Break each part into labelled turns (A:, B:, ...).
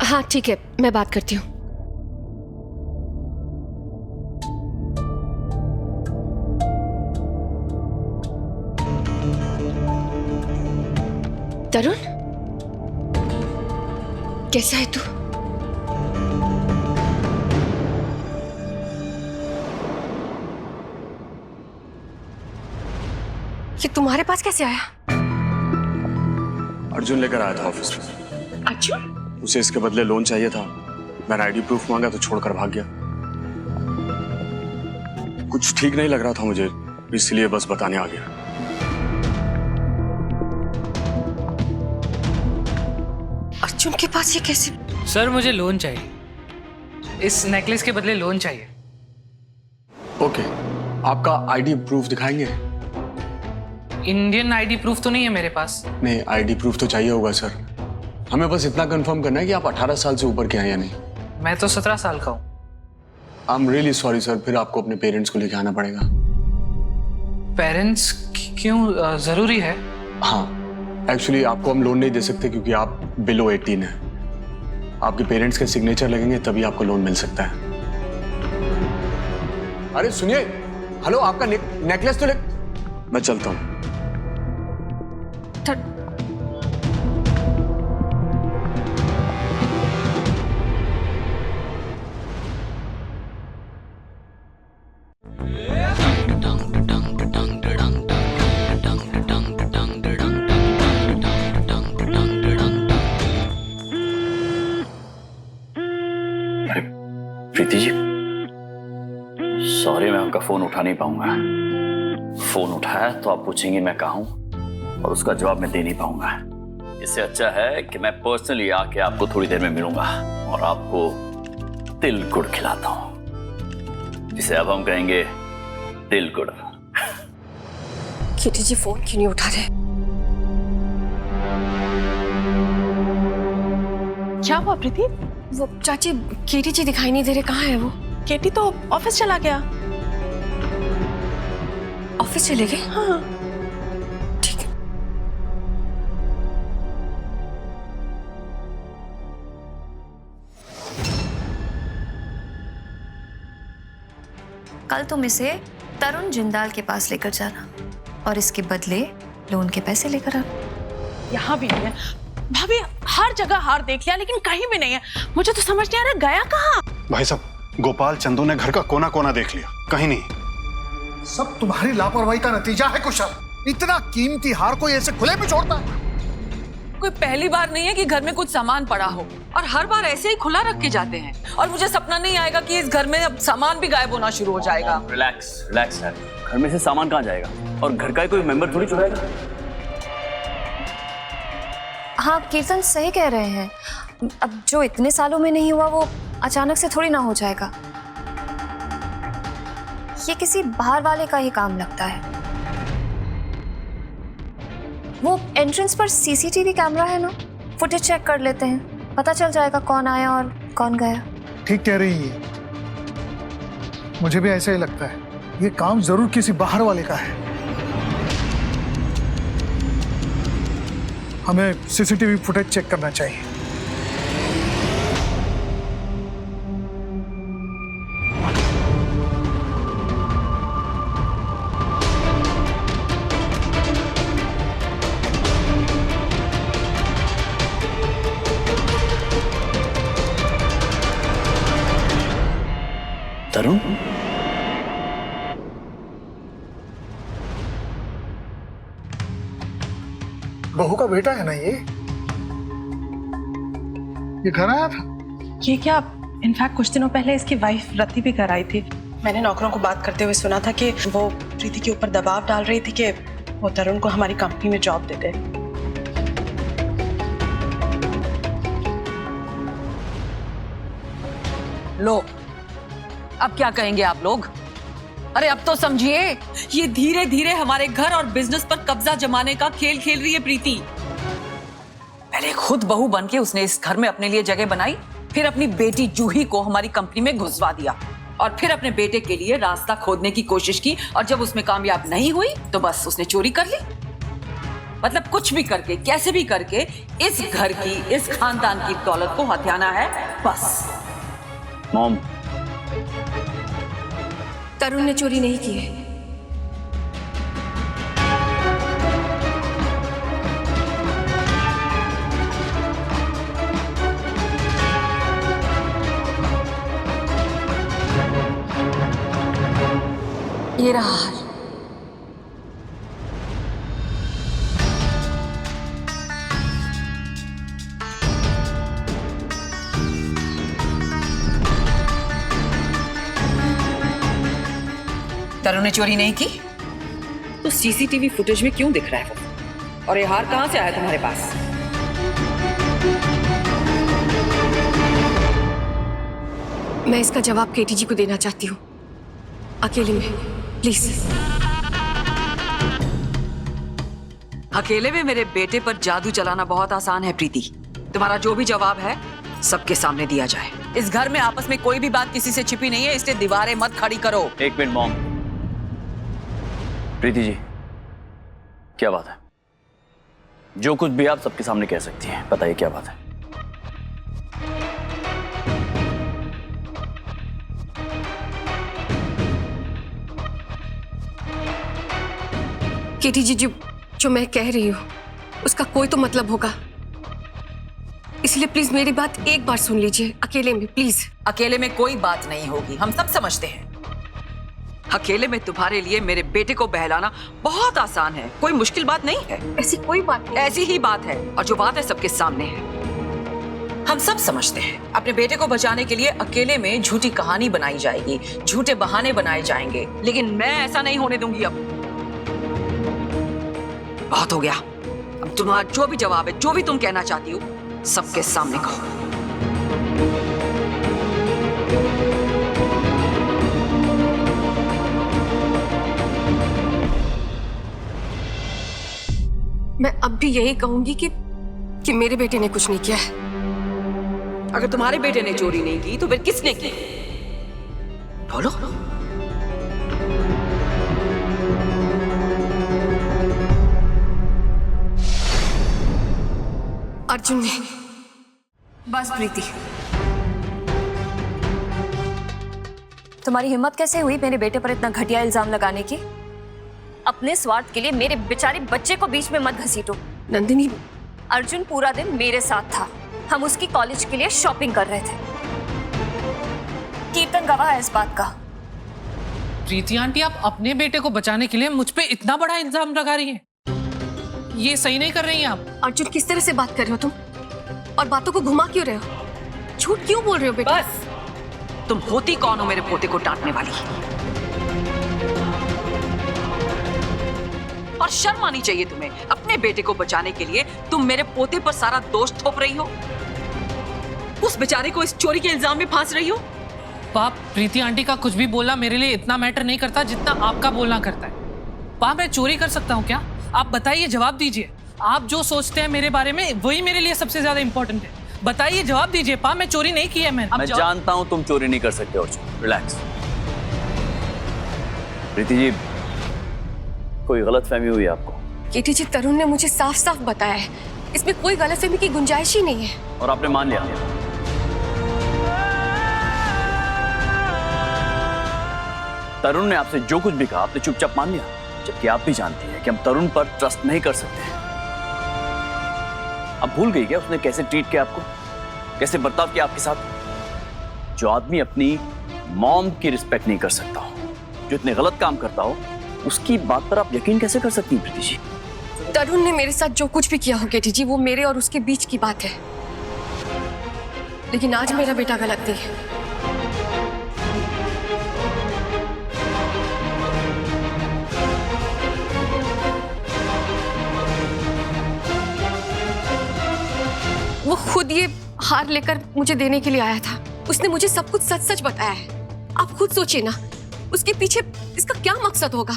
A: हाँ ठीक है, मैं बात करती हूँ। तरुण, कैसा है तू? ये तुम्हारे पास कैसे आया?
B: अर्जुन लेकर आया था ऑफिस में।
A: अर्जुन?
B: उसे इसके बदले लोन चाहिए था। मैंने आईडी प्रूफ मांगा तो छोड़कर भाग गया। कुछ ठीक नहीं लग रहा था मुझे, इसलिए बस बताने आ गया।
A: अर्जुन के पास ये कैसे?
C: सर मुझे लोन चाहिए, इस नेकलेस के बदले लोन चाहिए।
B: ओके, आपका आईडी प्रूफ दिखाएंगे?
C: इंडियन आईडी प्रूफ तो नहीं है मेरे पास।
B: नहीं, आईडी प्रूफ तो चाहिए होगा सर। हमें बस इतना कंफर्म करना है कि आप 18 साल से ऊपर के हैं या नहीं।
C: मैं तो 17 साल का हूँ।
B: I am really sorry sir, फिर आपको अपने पेरेंट्स को लेके आना पड़ेगा।
C: पेरेंट्स क्यों, जरूरी है?
B: हाँ, एक्चुअली आपको हम लोन नहीं दे सकते क्योंकि आप बिलो 18 हैं। आपके पेरेंट्स के सिग्नेचर लगेंगे तभी आपको लोन मिल सकता है। अरे सुनिए, हेलो, आपका नेकलेस तो ले। मैं चलता हूँ।
D: प्रीति जी, सॉरी मैं आपका फोन उठा नहीं पाऊंगा। फोन उठाया तो आप पूछेंगे मैं कहाँ हूं और उसका जवाब मैं दे नहीं पाऊंगा। इससे अच्छा है कि मैं पर्सनली आके आपको थोड़ी देर में मिलूंगा और आपको तिल गुड़ खिलाता हूं, जिसे अब हम कहेंगे तिल गुड़।
A: कीर्ति जी फोन क्यों नहीं उठा रहे?
E: क्या हुआ प्रीति?
A: वो चाची, कीर्ति जी दिखाई नहीं दे रहे, कहाँ है वो?
E: केटी तो ऑफिस चला गया।
A: ऑफिस चले गए?
E: हाँ।
A: ठीक है।
F: कल तुम इसे तरुण जिंदाल के पास लेकर जाना और इसके बदले लोन के पैसे लेकर आना।
E: यहाँ भी नहीं है भाभी, हर जगह हार देख लिया लेकिन कहीं भी नहीं है। मुझे तो समझ नहीं आ रहा गया कहाँ।
G: भाई साहब, गोपाल चंदू ने घर का कोना कोना देख लिया, कहीं नहीं।
H: सब तुम्हारी लापरवाही का नतीजा है कुशल। इतना कीमती हार कोई ऐसे खुले में छोड़ता है?
I: कोई पहली बार नहीं है कि घर में कुछ सामान पड़ा हो और हर बार ऐसे ही खुला रख के जाते हैं। और मुझे सपना नहीं आएगा कि इस घर में अब सामान भी गायब होना शुरू हो जाएगा।
D: रिलैक्स रिलैक्स है, घर में से सामान कहाँ जाएगा और घर का कोई मेंबर थोड़ी चुराएगा।
F: हाँ, कीर्तन सही कह रहे हैं। अब जो इतने सालों में नहीं हुआ वो अचानक से थोड़ी ना हो जाएगा। ये किसी बाहर वाले का ही काम लगता है। वो एंट्रेंस पर सीसीटीवी कैमरा है ना, फुटेज चेक कर लेते हैं, पता चल जाएगा कौन आया और कौन गया।
H: ठीक कह रही है, मुझे भी ऐसा ही लगता है। ये काम जरूर किसी बाहर वाले का है। हमें सीसीटीवी फुटेज चेक करना चाहिए।
D: तरुण,
H: बहू का बेटा है ना ये घर आया था।
E: ये क्या, इनफैक्ट कुछ दिनों पहले इसकी वाइफ रति भी घर आई थी। मैंने नौकरों को बात करते हुए सुना था कि वो प्रीति के ऊपर दबाव डाल रही थी कि वो तरुण को हमारी कंपनी में जॉब दे दे।
I: लो, अब क्या कहेंगे आप लोग? अरे अब तो समझिए, ये धीरे धीरे हमारे घर और बिजनेस पर कब्जा जमाने का खेल खेल रही है प्रीति। पहले खुद बहू बनके उसने इस घर में अपने लिए जगह बनाई, फिर अपनी बेटी जूही को हमारी कंपनी में घुसवा दिया और फिर अपने बेटे के लिए रास्ता खोदने की कोशिश की और जब उसमें कामयाब नहीं हुई तो बस उसने चोरी कर ली। मतलब कुछ भी करके, कैसे भी करके इस घर की, इस खानदान की दौलत को हथियाना है, बस।
D: मॉम,
A: तरुण ने चोरी नहीं की है। ये रहा हार।
I: तरुण ने चोरी नहीं की तो सीसीटीवी फुटेज में क्यों दिख रहा है वो? और ये हार कहां से आया तुम्हारे पास?
A: मैं इसका जवाब केटी जी को देना चाहती हूँ, अकेले में, प्लीज।
I: अकेले में मेरे बेटे पर जादू चलाना बहुत आसान है प्रीति। तुम्हारा जो भी जवाब है सबके सामने दिया जाए। इस घर में आपस में कोई भी बात किसी से छिपी नहीं है, इसलिए दीवारें मत खड़ी करो।
D: एक मिनट मॉम। प्रीति जी, क्या बात है? जो कुछ भी आप सबके सामने कह सकती हैं, बताइए क्या बात है?
A: केटी जी, जो मैं कह रही हूँ उसका कोई तो मतलब होगा, इसलिए प्लीज मेरी बात एक बार सुन लीजिए, अकेले में, प्लीज।
I: अकेले में कोई बात नहीं होगी, हम सब समझते हैं। अकेले में तुम्हारे लिए मेरे बेटे को बहलाना बहुत आसान है, कोई मुश्किल बात नहीं है।
A: ऐसी कोई बात नहीं।
I: ऐसी ही बात है, और जो बात है सबके सामने है, हम सब समझते हैं। अपने बेटे को बचाने के लिए अकेले में झूठी कहानी बनाई जाएगी, झूठे बहाने बनाए जाएंगे, लेकिन मैं ऐसा नहीं होने दूंगी। अब बहुत हो गया। अब तुम्हारा जो भी जवाब है, जो भी तुम कहना चाहती हो, सबके सामने कहो।
A: मैं अब भी यही कहूंगी कि मेरे बेटे ने कुछ नहीं किया है।
I: अगर तुम्हारे बेटे ने चोरी नहीं की तो फिर किसने की? बोलो।
A: अर्जुन ने।
F: बस प्रीति, तुम्हारी हिम्मत कैसे हुई मेरे बेटे पर इतना घटिया इल्जाम लगाने की? अपने स्वार्थ के लिए मेरे बेचारे बच्चे को बीच में मत घसीटो।
A: नंदिनी,
F: अर्जुन पूरा दिन मेरे साथ था, हम उसकी कॉलेज के लिए शॉपिंग कर रहे थे। कीर्तन गवाह है इस बात का।
C: प्रीति आंटी, आप अपने बेटे को बचाने के लिए मुझ पे इतना बड़ा इल्जाम लगा रही हैं? ये सही नहीं कर रही हैं आप।
A: अर्जुन, किस तरह से बात कर रहे हो तुम? और बातों को घुमा क्यों रहे हो? झूठ क्यों बोल रहे हो बेटा?
I: बस, तुम होती कौन हो मेरे पोते को डांटने वाली? और शर्म आनी चाहिए तुम्हें। अपने बेटे को बचाने के लिए तुम मेरे पोते पर सारा दोष थोप रही हो, उस बेचारे को इस चोरी के इल्जाम में फांस रही हो।
C: पाप, प्रीति आंटी का कुछ भी बोलना मेरे लिए इतना मैटर नहीं करता जितना आपका बोलना करता है। पाप, मैं चोरी कर सकता हूँ क्या? आप बताइए, जवाब दीजिए। आप जो सोचते हैं मेरे बारे में वही मेरे लिए सबसे ज्यादा इंपॉर्टेंट है। बताइए, जवाब दीजिए। पाप, मैं चोरी नहीं की है।
D: मैं जानता हूं तुम चोरी नहीं कर सकते अर्जुन, रिलैक्स। प्रीति जी, कोई गलतफहमी हुई आपको?
A: केटी जी, तरुण ने मुझे साफ साफ बताया है, इसमें कोई गलतफहमी की गुंजाइश ही नहीं है।
D: और आपने मान लिया? तरुण ने आपसे जो कुछ भी कहा आपने चुपचाप मान लिया, जबकि आप भी जानती हैं कि हम तरुण पर ट्रस्ट नहीं कर सकते हैं। अब भूल गई क्या उसने कैसे ट्रीट किया आपको, कैसे बर्ताव किया आपके साथ? जो आदमी अपनी मॉम की रिस्पेक्ट नहीं कर सकता हो, जो इतने गलत काम करता हो, उसकी बात पर आप यकीन कैसे कर सकती हैं प्रीति जी?
A: तरुण ने मेरे साथ जो कुछ भी किया हो केटी जी, वो मेरे और उसके बीच की बात है, लेकिन आज मेरा बेटा गलत नहीं है। वो खुद ये हार लेकर मुझे देने के लिए आया था। उसने मुझे सब कुछ सच सच बताया है। आप खुद सोचिए ना, उसके पीछे इसका क्या मकसद होगा?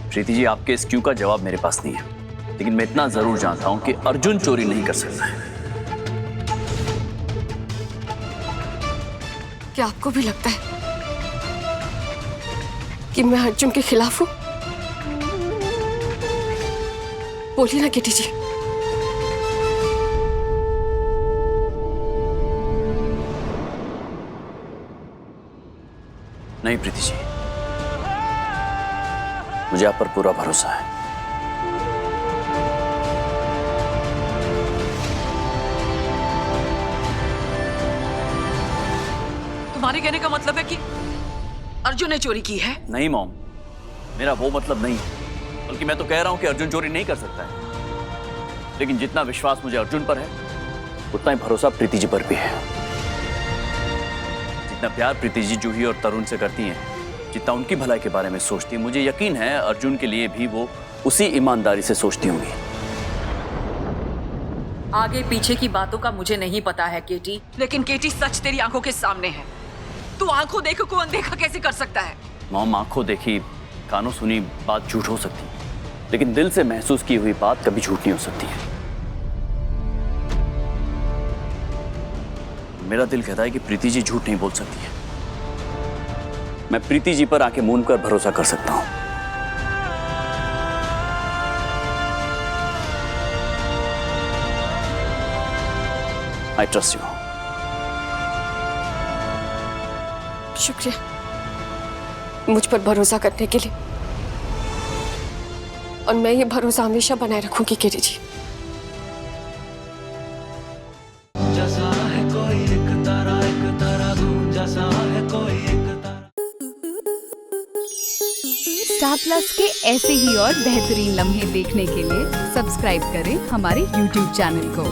D: प्रीति जी, आपके इस क्यों का जवाब मेरे पास नहीं है, लेकिन मैं इतना जरूर जानता हूं कि अर्जुन चोरी नहीं कर सकता है।
A: क्या आपको भी लगता है कि मैं अर्जुन के खिलाफ हूं? बोलिए ना केटी जी।
D: नहीं प्रीति जी, मुझे आप पर पूरा भरोसा है।
I: तुम्हारे कहने का मतलब है कि अर्जुन ने चोरी की है?
D: नहीं मॉम, मेरा वो मतलब नहीं है, बल्कि मैं तो कह रहा हूं कि अर्जुन चोरी नहीं कर सकता है, लेकिन जितना विश्वास मुझे अर्जुन पर है उतना ही भरोसा प्रीति जी पर भी है। जितना प्यार प्रीति जी जूही और तरुण से करती हैं, जितना उनकी भलाई के बारे में सोचती हैं, मुझे यकीन है अर्जुन के लिए भी वो उसी ईमानदारी से सोचती होंगी।
I: आगे पीछे की बातों का मुझे नहीं पता है केटी, लेकिन केटी सच तेरी आंखों के सामने है। तू आंखों देखो को अनदेखा कैसे कर सकता है?
D: मॉम, आंखों देखी कानों सुनी बात झूठ हो सकती है, लेकिन दिल से महसूस की हुई बात कभी झूठ नहीं हो सकती है। मेरा दिल कहता है कि प्रीति जी झूठ नहीं बोल सकती है। मैं प्रीति जी पर आंखें मूंद कर भरोसा कर सकता हूं। I trust you.
A: शुक्रिया मुझ पर भरोसा करने के लिए, और मैं ये भरोसा हमेशा बनाए रखूंगी केटी जी।
J: स्टार प्लस के ऐसे ही और बेहतरीन लम्हे देखने के लिए सब्सक्राइब करें हमारे YouTube चैनल को।